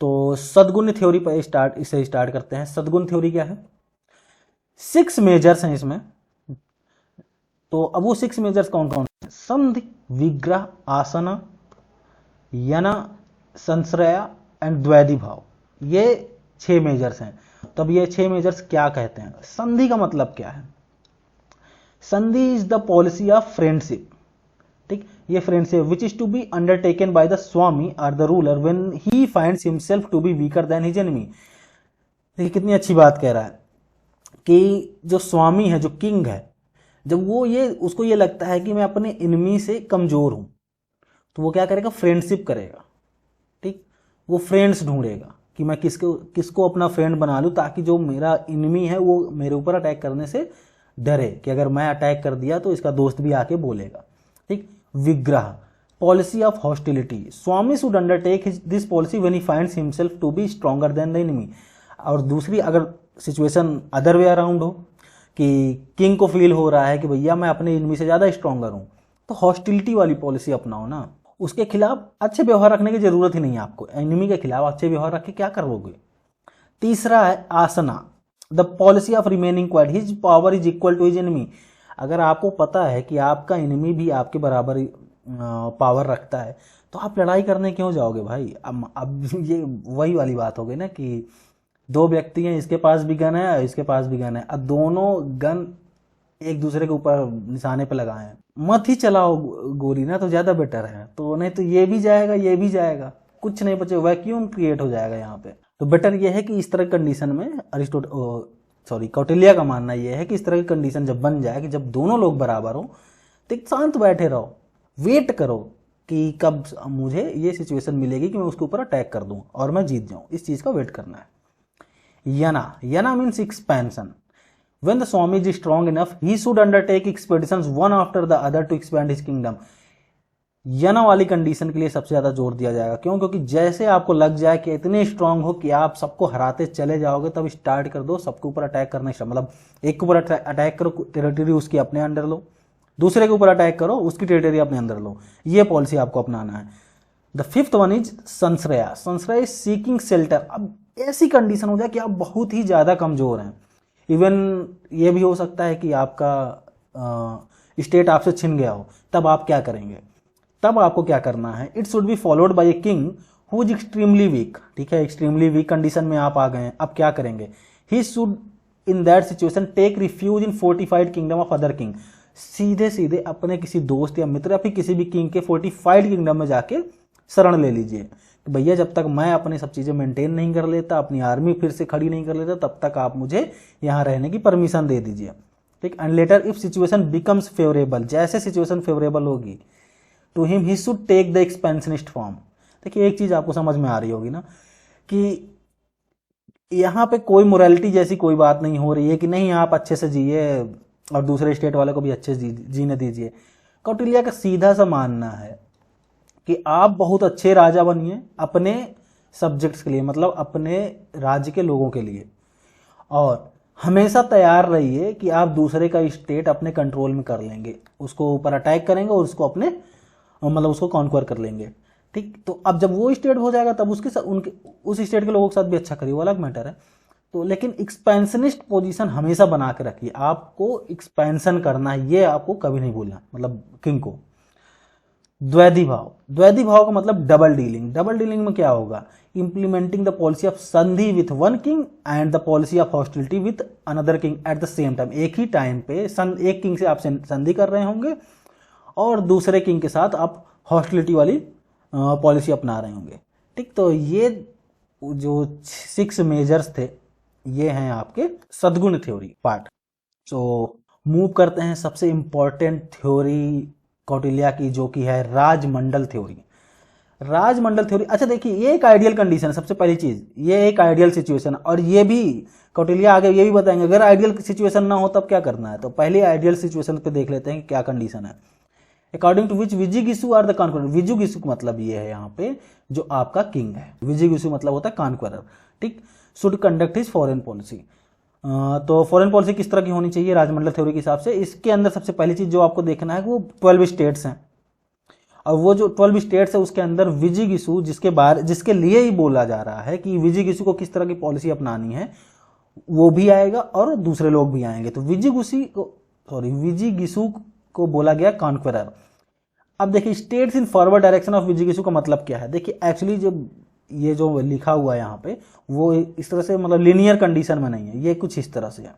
तो सद्गुण थ्योरी पर स्टार्ट करते हैं। सद्गुण थ्योरी क्या है? 6 मेजर्स हैं इसमें। तो अब वो 6 मेजर्स कौन कौन है? संधि, विग्रह, आसना, यना, संश्रया एंड द्वैधी भाव। ये 6 मेजर्स हैं। तब ये 6 मेजर्स क्या कहते हैं? संधि का मतलब क्या है? Sandhi is the policy of friendship. ठीक, ये friendship which is to be undertaken by the swami और the ruler when he finds himself to be weaker than his enemy. देखिए कितनी अच्छी बात कह रहा है कि जो स्वामी है, जो किंग है, जब वो उसको ये लगता है कि मैं अपने एनिमी से कमजोर हूं, तो वो क्या करेगा? फ्रेंडशिप करेगा। ठीक, वो फ्रेंड्स ढूंढेगा कि मैं किसको अपना फ्रेंड बना लूं, ताकि जो मेरा एनिमी है वो मेरे ऊपर अटैक करने से डरे, कि अगर मैं अटैक कर दिया तो इसका दोस्त भी आके बोलेगा। ठीक, विग्रह, policy of hostility. Swami should undertake this policy when he finds himself to be stronger than the enemy. और दूसरी, अगर सिचुएशन अदर वे अराउंड हो कि किंग को फील हो रहा है कि भैया मैं अपने एनिमी से ज्यादा स्ट्रॉन्गर हूं, तो हॉस्टिलिटी वाली पॉलिसी अपनाओ ना। उसके खिलाफ अच्छे व्यवहार रखने की जरूरत ही नहीं है आपको। एनिमी के खिलाफ अच्छे व्यवहार रख के क्या करोगे? तीसरा है asana, the policy of remaining quiet. His power is equal to his enemy. अगर आपको पता है कि आपका एनिमी भी आपके बराबर पावर रखता है, तो आप लड़ाई करने क्यों जाओगे भाई? अब ये वही वाली बात हो गई ना कि 2 व्यक्ति हैं, इसके पास भी गन है, इसके पास भी गन है, अब दोनों गन एक दूसरे के ऊपर निशाने पे लगाए हैं। मत ही चलाओ गोली ना, तो ज्यादा बेटर है। तो नहीं तो ये भी जाएगा, ये भी जाएगा, कुछ नहीं बचे, वैक्यूम क्रिएट हो जाएगा यहाँ पे। तो बेटर ये है कि इस तरह कंडीशन में सॉरी कौटिल्य का मानना यह है कि इस तरह की कंडीशन जब बन जाए कि जब दोनों लोग बराबर हो तो एक शांत बैठे रहो, वेट करो कि कब मुझे ये सिचुएशन मिलेगी कि मैं उसके ऊपर अटैक कर दूं और मैं जीत जाऊं, इस चीज का वेट करना है। yana means expansion. When the Swami is strong enough, he should undertake expeditions one after the other to expand his kingdom. यना वाली कंडीशन के लिए सबसे ज्यादा जोर दिया जाएगा। क्यों? क्योंकि जैसे आपको लग जाए कि इतने स्ट्रांग हो कि आप सबको हराते चले जाओगे, तब स्टार्ट कर दो सबके ऊपर अटैक करना। मतलब एक के ऊपर अटैक करो, टेरिटरी उसकी अपने अंडर लो, दूसरे के ऊपर अटैक करो, उसकी टेरिटरी अपने अंदर लो। ये पॉलिसी आपको अपनाना है। The fifth one is samshraya. Samshraya is seeking shelter. अब ऐसी कंडीशन हो जाए कि आप बहुत ही ज्यादा कमजोर हैं, इवन ये भी हो सकता है कि आपका स्टेट आपसे छिन गया हो, तब आप क्या करेंगे? तब आपको क्या करना है? It should be followed by a king who is extremely weak. ठीक है, एक्सट्रीमली वीक कंडीशन में आप आ गए हैं, अब क्या करेंगे? He should in that situation take refuge in fortified kingdom of other king. सीधे सीधे अपने किसी दोस्त या मित्र या फिर किसी भी किंग के फोर्टिफाइड किंगडम में जाके शरण ले लीजिए। भैया जब तक मैं अपनी सब चीजें मेंटेन नहीं कर लेता, अपनी आर्मी फिर से खड़ी नहीं कर लेता, तब तक आप मुझे यहाँ रहने की परमिशन दे दीजिए। ठीक। And later if situation becomes favourable, जैसे सिचुएशन फेवरेबल होगी to him he should take the expansionist form. देखिए एक चीज आपको समझ में आ रही होगी ना कि यहाँ पे कोई मोरालिटी जैसी कोई बात नहीं हो रही है कि नहीं आप अच्छे से जिए और दूसरे स्टेट वाले को भी अच्छे से जीने दीजिए। कौटिल्य का सीधा सा मानना है कि आप बहुत अच्छे राजा बनिए अपने सब्जेक्ट्स के लिए, मतलब अपने राज्य के लोगों के लिए, और हमेशा तैयार रहिए कि आप दूसरे का स्टेट अपने कंट्रोल में कर लेंगे, उसको ऊपर अटैक करेंगे और उसको अपने मतलब उसको कॉन्क्वर कर लेंगे। ठीक। तो अब जब वो स्टेट हो जाएगा तब उसके साथ उनके उस स्टेट के लोगों के साथ भी अच्छा करिए, वो अलग मैटर है। तो लेकिन एक्सपेंशनिस्ट पोजीशन हमेशा बना के रखिए, आपको एक्सपेंशन करना है, ये आपको कभी नहीं भूलना, मतलब किंग को। द्वैधी भाव। द्वैधी भाव का मतलब डबल डीलिंग। डबल डीलिंग में क्या होगा? इंप्लीमेंटिंग द पॉलिसी ऑफ संधि with one king and the policy of hostility with another king at the same time. एक ही टाइम पे एक किंग से आप संधि कर रहे होंगे और दूसरे किंग के साथ आप हॉस्टिलिटी वाली पॉलिसी अपना रहे होंगे। ठीक। तो ये जो 6 मेजर्स थे ये हैं आपके सद्गुण थ्योरी पार्ट। तो मूव करते हैं सबसे इंपॉर्टेंट थ्योरी कौटिल्य की, जो कि है राजमंडल थ्योरी। राजमंडल थ्योरी, अच्छा देखिए ये एक आइडियल कंडीशन है। सबसे पहली चीज ये एक आइडियल सिचुएशन, और ये भी कौटिल्य आगे ये भी बताएंगे अगर आइडियल सिचुएशन ना हो तब क्या करना है। तो पहले आइडियल सिचुएशन पे देख लेते हैं कि क्या कंडीशन है। अकॉर्डिंग टू विच विजिगिसु आर द कॉन्क्वरर। विजिगिसु का मतलब ये है यहाँ पे जो आपका किंग है, विजिगिसु मतलब होता है कॉन्क्वरर। ठीक। Should conduct his foreign policy. तो फॉरेन पॉलिसी किस तरह की होनी चाहिए राजमंडल थ्योरी के हिसाब से? इसके अंदर सबसे पहली चीज जो आपको देखना है वो 12 स्टेट्स हैं, और वो जो 12 स्टेट्स है उसके अंदर विजिगिसु जिसके लिए ही बोला जा रहा है कि विजिगिसु को किस तरह की पॉलिसी अपनानी है, वो भी आएगा और दूसरे लोग भी आएंगे। तो विजिगिसु को बोला गया कॉन्क्वरर। अब देखिए states in forward direction of विजिगिसु का मतलब क्या है? देखिए एक्चुअली जो ये जो लिखा हुआ है यहाँ पे वो इस तरह से मतलब लिनियर कंडीशन में नहीं है, ये कुछ इस तरह से है,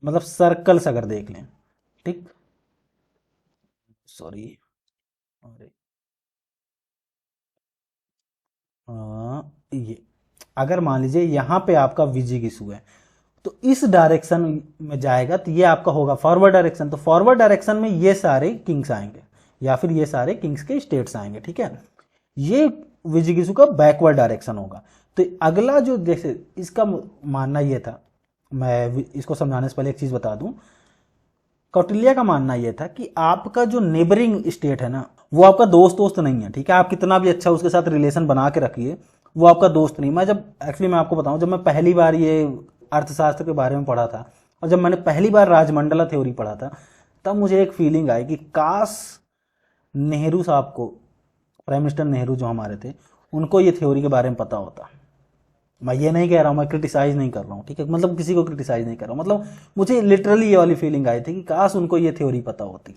मतलब सर्कल्स अगर देख लें। ठीक। सॉरी, अरे ये अगर मान लीजिए यहाँ पे आपका विजिगिसु है तो इस डायरेक्शन में जाएगा तो ये आपका होगा फॉरवर्ड डायरेक्शन। तो फॉरवर्ड डायरेक्शन में ये सारे किंग्स आएंगे या फिर ये सारे किंग्स के स्टेट्स आएंगे। ठीक है, ये विजिगिसु का बैकवर्ड डायरेक्शन होगा। तो अगला जो जैसे इसका मानना ये था, मैं इसको समझाने से पहले एक चीज बता दूं, कौटिल्य का मानना यह था कि आपका जो नेबरिंग स्टेट है ना वो आपका दोस्त नहीं है। ठीक है, आप कितना भी अच्छा उसके साथ रिलेशन बना के रखिए, वो आपका दोस्त नहीं। मैं आपको बताऊं, जब मैं पहली बार ये अर्थशास्त्र के बारे में पढ़ा था और जब मैंने पहली बार राजमंडला थ्योरी पढ़ा था, तब मुझे एक फीलिंग आई कि काश नेहरू साहब को, प्राइम मिनिस्टर नेहरू जो हमारे थे, उनको ये थ्योरी के बारे में पता होता। मैं ये नहीं कह रहा हूँ, मैं क्रिटिसाइज नहीं कर रहा हूँ, ठीक है, मतलब किसी को क्रिटिसाइज नहीं कर रहा हूँ, मतलब मुझे लिटरली ये वाली फीलिंग आई थी कि काश उनको ये थ्योरी पता होती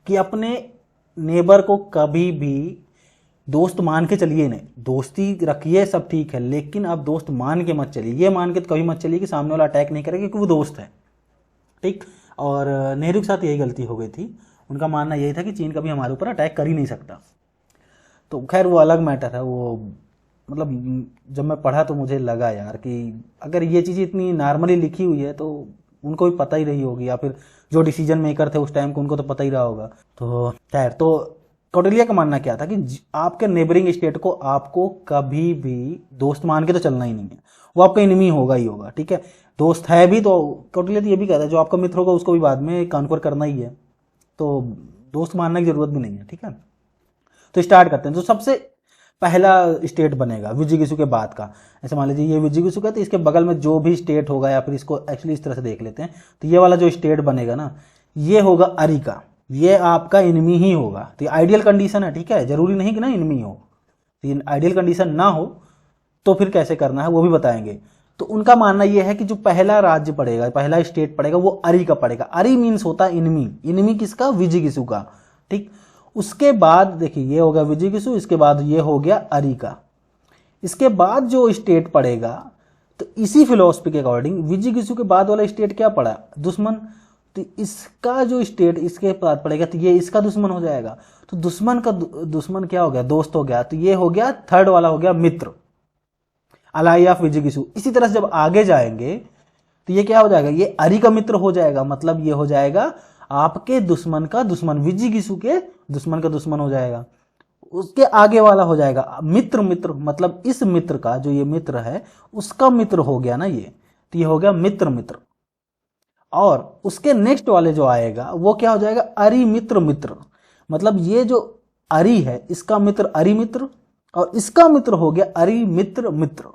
कि अपने नेबर को कभी भी दोस्त मान के चलिए, नहीं दोस्ती रखिए सब ठीक है, लेकिन आप दोस्त मान के मत चलिए, ये मान के तो कभी मत चलिए कि सामने वाला अटैक नहीं करेगा क्योंकि वो दोस्त है। ठीक, और नेहरू के साथ यही गलती हो गई थी। उनका मानना यही था कि चीन कभी हमारे ऊपर अटैक कर ही नहीं सकता। तो खैर वो अलग मैटर है, वो मतलब जब मैं पढ़ा तो मुझे लगा यार कि अगर ये चीज़ इतनी नॉर्मली लिखी हुई है तो उनको भी पता ही रही होगी, या फिर जो डिसीजन मेकर थे उस टाइम को उनको तो पता ही रहा होगा। तो खैर, तो कौटिल्य का मानना क्या था कि आपके नेबरिंग स्टेट को आपको कभी भी दोस्त मान के तो चलना ही नहीं है, वो आपका एनिमी होगा ही होगा, ठीक है। दोस्त है भी तो कौटिल्य तो ये भी कहता है जो आपका मित्र होगा उसको भी बाद में कॉन्कर करना ही है, तो दोस्त मानने की जरूरत भी नहीं है, ठीक है। तो स्टार्ट करते हैं। तो सबसे पहला स्टेट बनेगा विजिगिसु के बाद का, ऐसे मान लीजिए ये विजिगिसु का, तो इसके बगल में जो भी स्टेट होगा, या फिर इसको एक्चुअली इस तरह से देख लेते हैं, तो ये वाला जो स्टेट बनेगा ना, ये होगा अरिका, ये आपका इनमी ही होगा। तो ये आइडियल कंडीशन है, ठीक है, जरूरी नहीं कि ना इनमी हो, तो आइडियल कंडीशन ना हो तो फिर कैसे करना है वो भी बताएंगे। तो उनका मानना यह है कि जो पहला राज्य पड़ेगा, पहला स्टेट पड़ेगा, वो अरी का पड़ेगा। अरी मीन्स होता है इनमी, इनमी किसका? विजिगिसु का, ठीक। उसके बाद देखिए ये हो गया विजिगिसु, इसके बाद ये हो गया अरी का। इसके बाद जो स्टेट पड़ेगा, तो इसी फिलोसफी के अकॉर्डिंग विजिगिसु के बाद वाला स्टेट क्या पड़ा? दुश्मन। तो इसका जो स्टेट इसके बाद पड़ेगा तो ये इसका दुश्मन हो जाएगा। तो दुश्मन का दुश्मन क्या हो गया? दोस्त हो गया। तो ये हो गया थर्ड वाला, हो गया मित्र, अलाई ऑफ विजिगिसु। इसी तरह से जब आगे जाएंगे तो ये क्या हो जाएगा? ये अरी का मित्र हो जाएगा, मतलब ये हो जाएगा आपके दुश्मन का दुश्मन, विजिगिसु के दुश्मन का दुश्मन हो जाएगा। उसके आगे वाला हो जाएगा मित्र, मित्र मतलब इस मित्र का, जो ये मित्र है उसका मित्र हो गया ना ये, तो ये हो गया मित्र मित्र। और उसके नेक्स्ट वाले जो आएगा वो क्या हो जाएगा? अरि मित्र मित्र, मतलब ये जो अरि है इसका मित्र अरि मित्र, और इसका मित्र हो गया अरि मित्र मित्र।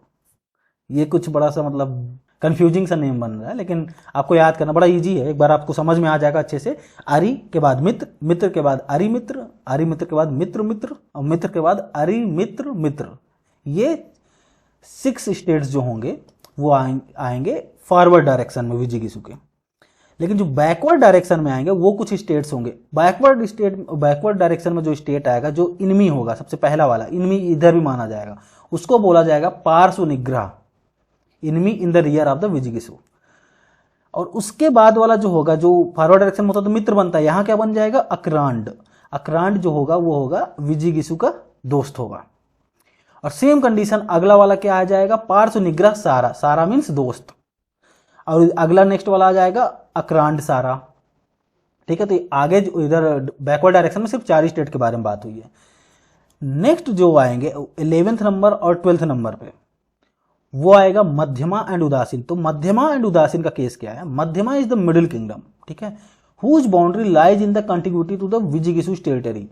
ये कुछ बड़ा सा मतलब कंफ्यूजिंग सा नेम बन रहा है, लेकिन आपको याद करना बड़ा इजी है, एक बार आपको समझ में आ जाएगा अच्छे से। अरि के बाद मित्र, मित्र के बाद अरि मित्र, अरि मित्र के बाद मित्र मित्र, और मित्र के बाद अरि मित्र मित्र। ये 6 स्टेट्स जो होंगे वो आएंगे फॉरवर्ड डायरेक्शन में विजिगिसु के। लेकिन जो बैकवर्ड डायरेक्शन में आएंगे वो कुछ स्टेट्स होंगे। बैकवर्ड डायरेक्शन में जो स्टेट आएगा, जो इनमी होगा, सबसे पहला वाला इनमी इधर भी माना जाएगा, उसको बोला जाएगा पार्श्व निग्रह, enemy in the rear of the विजिगिसु। और उसके बाद वाला जो होगा, जो फॉरवर्ड डायरेक्शन में होता है तो मित्र बनता है, यहां क्या बन जाएगा? अक्रांड। अक्रांड जो होगा वो होगा विजिगिसु का दोस्त होगा। और सेम कंडीशन अगला वाला क्या आ जाएगा? पार्श्व निग्रह सारा, सारा मीन्स दोस्त। और अगला नेक्स्ट वाला आ जाएगा अक्रांड सारा, ठीक है। तो आगे इधर बैकवर्ड डायरेक्शन में सिर्फ 4 स्टेट के बारे में बात हुई है। नेक्स्ट जो आएंगे 11th नंबर और 12th नंबर पे, वो आएगा मध्यमा एंड उदासीन। तो मध्यमा एंड उदासीन का केस क्या है? मध्यमा इज द मिडिल किंगडम, ठीक है, whose boundary lies in the कंटिग्यूटी to the विजिगिसु territory.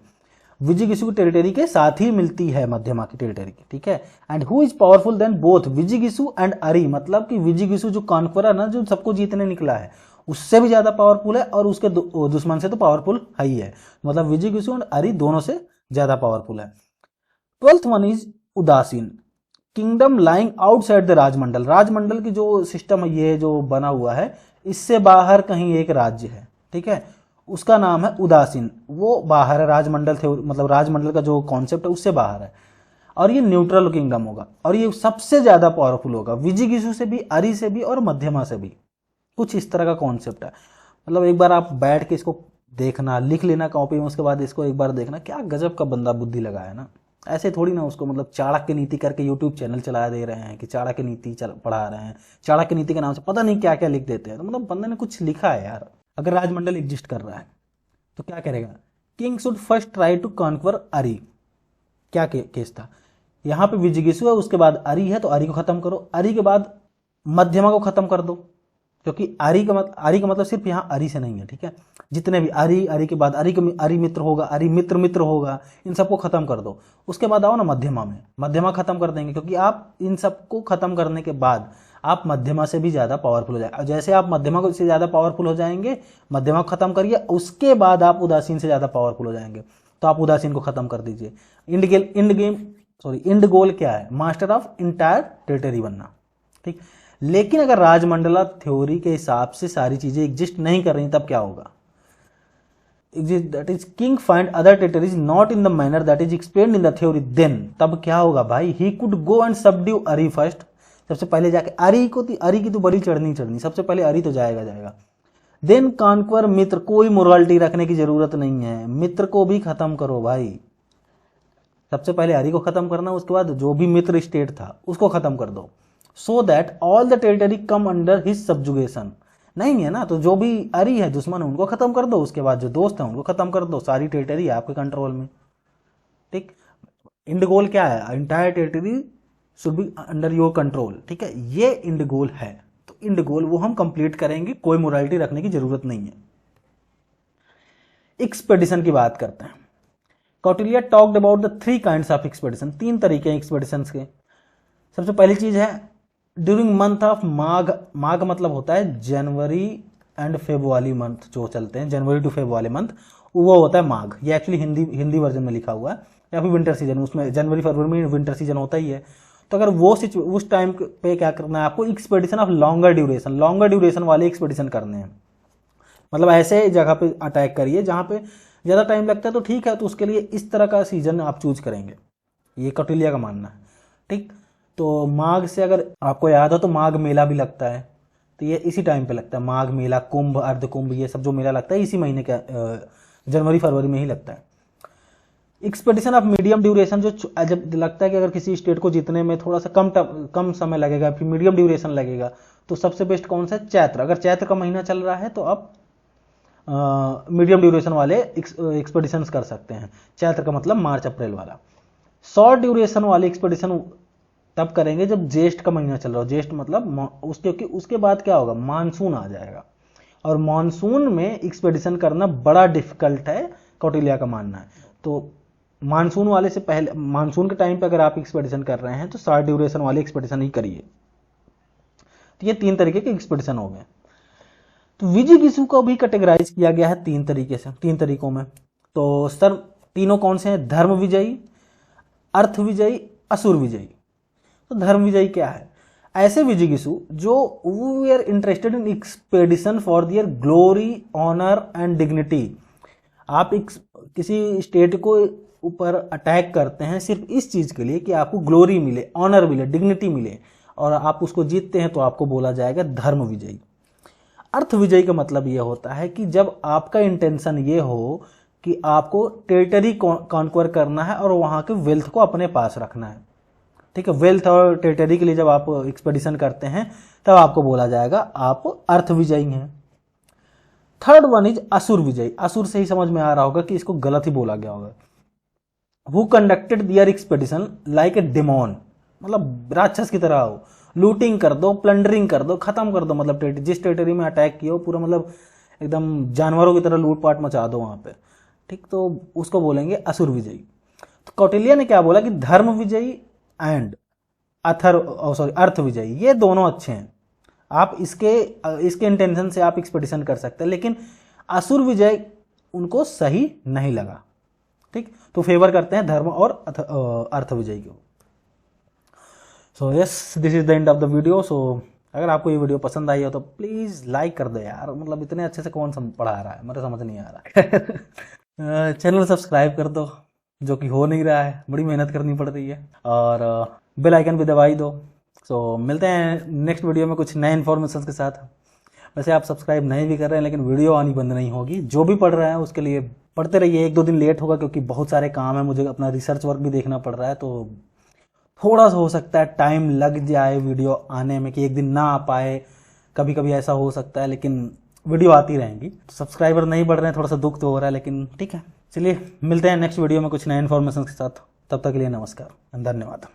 विजिगिसु territory के साथ ही मिलती है मध्यमा की टेरिटरी, ठीक है। And who is powerful than both विजिगिसु एंड अरी, मतलब कि विजिगिसु जो कॉन्करर ना, जो सबको जीतने निकला है, उससे भी ज्यादा पावरफुल है, और उसके दुश्मन से तो पावरफुल है ही है, मतलब विजिगिसु एंड अरी दोनों से ज्यादा पावरफुल है। 12th वन इज उदासीन, किंगडम लाइंग आउटसाइड द राजमंडल। राजमंडल की जो सिस्टम है, ये जो बना हुआ है, इससे बाहर कहीं एक राज्य है, ठीक है, उसका नाम है उदासीन। वो बाहर है राजमंडल थे, मतलब राजमंडल का जो कॉन्सेप्ट है उससे बाहर है, और ये न्यूट्रल किंगडम होगा, और ये सबसे ज्यादा पावरफुल होगा, विजिगिसु से भी, अरी से भी, और मध्यमा से भी। कुछ इस तरह का कॉन्सेप्ट है। मतलब एक बार आप बैठ के इसको देखना, लिख लेना कॉपी में, उसके बाद इसको एक बार देखना, क्या गजब का बंदा बुद्धि लगाया ना। ऐसे थोड़ी ना उसको मतलब चाणक्य नीति करके यूट्यूब चैनल चला दे रहे हैं कि चाणक्य नीति पढ़ा रहे हैं, चाणक्य नीति के नाम से पता नहीं क्या क्या लिख देते हैं। तो मतलब बंदे ने कुछ लिखा है यार। अगर राजमंडल एग्जिस्ट कर रहा है तो क्या करेगा? King should first try to conquer ari. क्या केस था? यहां पे विजिगिसु है, उसके बाद अरी है, तो अरी को खत्म करो, अरी के बाद मध्यमा को खत्म कर दो, क्योंकि अरी का मतलब सिर्फ यहाँ अरी से नहीं है, ठीक है। जितने भी अरी के बाद अरी मित्र होगा, अरी मित्र मित्र होगा, इन सबको खत्म कर दो। उसके बाद आओ ना मध्यमा में, मध्यमा खत्म कर देंगे, क्योंकि आप इन सबको खत्म करने के बाद आप मध्यमा से भी ज्यादा पावरफुल हो जाएगा। जैसे आप मध्यमा से ज्यादा पावरफुल हो जाएंगे, मध्यमा को खत्म करिए, उसके बाद आप उदासीन से ज्यादा पावरफुल हो जाएंगे, तो आप उदासीन को खत्म कर दीजिए। इंड गोल क्या है? मास्टर ऑफ इंटायर टेरिटरी बनना, ठीक। लेकिन अगर राजमंडला थ्योरी के हिसाब से सारी चीजें एग्जिस्ट नहीं कर रही, तब क्या होगा? That is king find other territories not in the manner that is explained in the theory, then तब क्या होगा भाई? He could go and subdue ari first. सबसे पहले जाके अरी की तो बड़ी चढ़नी, सबसे पहले अरी तो जाएगा। देन कॉन्क्वर मित्र, कोई मोरालिटी रखने की जरूरत नहीं है, मित्र को भी खत्म करो भाई। सबसे पहले अरी को खत्म करना, उसके बाद जो भी मित्र स्टेट था उसको खत्म कर दो, so that all the territory come under his subjugation. नहीं है ना, तो जो भी अरी है दुश्मन है उनको खत्म कर दो, उसके बाद जो दोस्त है उनको खत्म कर दो, सारी टेरिटरी आपके कंट्रोल में। ठीक, इंड गोल क्या है, entire territory should be under your control. ठीक है, ये इंड गोल है, तो इंड गोल वो हम कंप्लीट करेंगे, कोई मोरालिटी रखने की जरूरत नहीं है। एक्सपेडिशन की बात करते हैं। Kautilya talked about the 3 kinds of expedition, 3 तरीके हैं एक्सपेडिशन के। सबसे पहली चीज है ड्यूरिंग मंथ ऑफ माघ। माघ मतलब होता है जनवरी एंड फेब्रुआरी मंथ जो चलते हैं, जनवरी टू फेब्रुआरी मंथ, वो होता है माघ। ये एक्चुअली हिंदी वर्जन में लिखा हुआ है, या फिर विंटर सीजन, उसमें जनवरी फरवरी में विंटर सीजन होता ही है। तो अगर वो उस टाइम पे क्या करना है आपको, एक्सपेडिशन ऑफ लॉन्गर ड्यूरेशन वाले एक्सपेडिशन करने हैं। मतलब ऐसे जगह पे अटैक करिए जहां पे ज्यादा टाइम लगता है, तो ठीक है, तो उसके लिए इस तरह का सीजन आप चूज करेंगे, ये कौटिल्य का मानना है। ठीक, तो माघ से अगर आपको याद हो तो माघ मेला भी लगता है, तो ये इसी टाइम पे लगता है, माघ मेला, कुंभ, अर्ध कुंभ, ये सब जो मेला लगता है इसी महीने का जनवरी फरवरी में ही लगता है। एक्सपेडिशन ऑफ मीडियम ड्यूरेशन, जो जब लगता है कि अगर किसी स्टेट को जीतने में थोड़ा सा कम समय लगेगा, फिर मीडियम ड्यूरेशन लगेगा, तो सबसे बेस्ट कौन सा है, चैत्र। अगर चैत्र का महीना चल रहा है तो आप मीडियम ड्यूरेशन वाले एक्सपेडिशन कर सकते हैं। चैत्र का मतलब मार्च अप्रैल वाला। शॉर्ट ड्यूरेशन वाले एक्सपेडिशन तब करेंगे जब ज्येष्ठ का महीना चल रहा हो। ज्येष्ठ मतलब उसके बाद क्या होगा, मानसून आ जाएगा, और मानसून में एक्सपेडिशन करना बड़ा डिफिकल्ट है, कौटिल्य का मानना है। तो मानसून वाले से पहले, मानसून के टाइम पे अगर आप एक्सपेडिशन कर रहे हैं तो शॉर्ट ड्यूरेशन वाले एक्सपेडिशन ही करिए। तो ये 3 तरीके के एक्सपेडिशन हो गए। तो विजिगिसु को भी कैटेगराइज किया गया है 3 तरीके से, 3 तरीकों में। तो सर तीनों कौन से हैं, धर्म विजयी, अर्थ विजयी, असुर विजयी। तो धर्म विजयी क्या है, ऐसे विजिगिसु जो we are interested in expedition for their glory, honour and dignity. आप किसी स्टेट को ऊपर अटैक करते हैं सिर्फ इस चीज के लिए कि आपको ग्लोरी मिले, ऑनर मिले, डिग्निटी मिले, और आप उसको जीतते हैं, तो आपको बोला जाएगा धर्म विजयी। अर्थ विजयी का मतलब यह होता है कि जब आपका इंटेंशन ये हो कि आपको टेरिटरी कॉन्क्वर करना है और वहां के वेल्थ को अपने पास रखना है। ठीक है, वेल्थ और टेरिटरी के लिए जब आप एक्सपेडिशन करते हैं तब आपको बोला जाएगा आप अर्थ विजयी हैं। थर्ड वन इज असुर विजयी। असुर से ही समझ में आ रहा होगा कि इसको गलत ही बोला गया होगा। Who conducted their expedition like a demon, मतलब राक्षस की तरह हो, लूटिंग कर दो, प्लंडरिंग कर दो, खत्म कर दो, मतलब जिस टेरिटरी में अटैक किया हो पूरा मतलब एकदम जानवरों की तरह लूटपाट मचा दो वहां पे। ठीक, तो उसको बोलेंगे असुर विजयी। तो कौटिल्य ने क्या बोला कि धर्म विजयी एंड अर्थ विजयी, ये दोनों अच्छे हैं, आप इसके इंटेंशन से आप एक्सपेडिशन कर सकते हैं, लेकिन असुर विजय उनको सही नहीं लगा। ठीक, तो फेवर करते हैं धर्म और अर्थ विजय को। So yes, this is the end of the video. So अगर आपको ये वीडियो पसंद आई हो तो प्लीज लाइक कर दो यार, मतलब इतने अच्छे से कौन पढ़ा रहा है, मुझे समझ नहीं आ रहा है। चैनल सब्सक्राइब कर दो, जो कि हो नहीं रहा है, बड़ी मेहनत करनी पड़ रही है, और बेल आइकन भी दबाई दो। सो मिलते हैं नेक्स्ट वीडियो में कुछ नए इन्फॉर्मेशन के साथ। वैसे आप सब्सक्राइब नहीं भी कर रहे हैं, लेकिन वीडियो आनी बंद नहीं होगी। जो भी पढ़ रहा है उसके लिए पढ़ते रहिए। 1-2 दिन लेट होगा क्योंकि बहुत सारे काम है, मुझे अपना रिसर्च वर्क भी देखना पड़ रहा है, तो थोड़ा सा हो सकता है टाइम लग जाए वीडियो आने में, कि एक दिन ना आ पाए, कभी कभी ऐसा हो सकता है, लेकिन वीडियो आती रहेंगी। तो सब्सक्राइबर नहीं बढ़ रहे हैं, थोड़ा सा दुख तो हो रहा है, लेकिन ठीक है। चलिए मिलते हैं नेक्स्ट वीडियो में कुछ नए इन्फॉर्मेशन के साथ। तब तक के लिए नमस्कार, धन्यवाद।